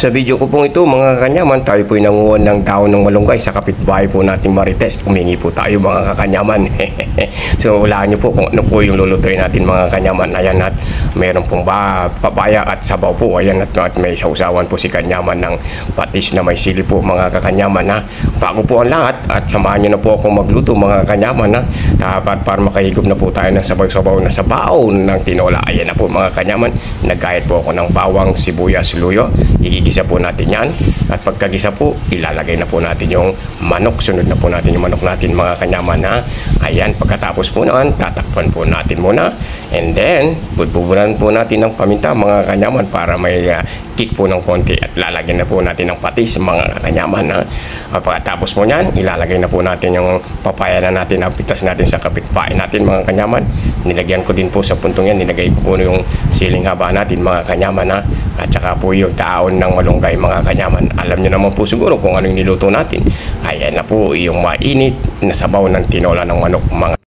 Sa video ko pong ito mga kakanyaman, tayo po'y nanguhan ng daon ng malunggay sa kapitbahay po nating Marites. Umingi po tayo mga kakanyaman. So ulaan nyo po kung ano po yung lulutuin natin mga kanyaman. Ayan, at mayroon pong papaya at sabaw po. Ayan, at may sausawan po si kanyaman ng patis na may sili po mga kakanyaman. Bago po ang lahat, at samahan nyo na po akong magluto mga kanyaman. Para makahigop na po tayo ng sabaw-sabaw na sabaw ng tinola. Ayan na po mga kanyaman. Nagkahit po ako ng bawang, sibuyas, luyo. Igigisa po natin yan, at pagkagisa po ilalagay na po natin yung manok. Sunod na po natin yung manok natin mga kanyaman. Ayan, pagkatapos po naman tatakpan po natin muna, and then bubunan po natin ng paminta mga kanyaman para may kick po ng konti, at lalagyan na po natin ng patis mga kanyaman. Pagkatapos po nyan, ilalagay na po natin yung papaya na natin, ang pitas natin sa kapitbahay natin mga kanyaman. Nilagyan ko din po sa puntong yan, nilagay ko po yung siling haba natin mga kanyaman, at saka po yung taon ng malunggay mga kanyaman. Alam nyo naman po siguro kung ano yung niluto natin. Ayan na po yung mainit na sabaw ng tinola ng manok mga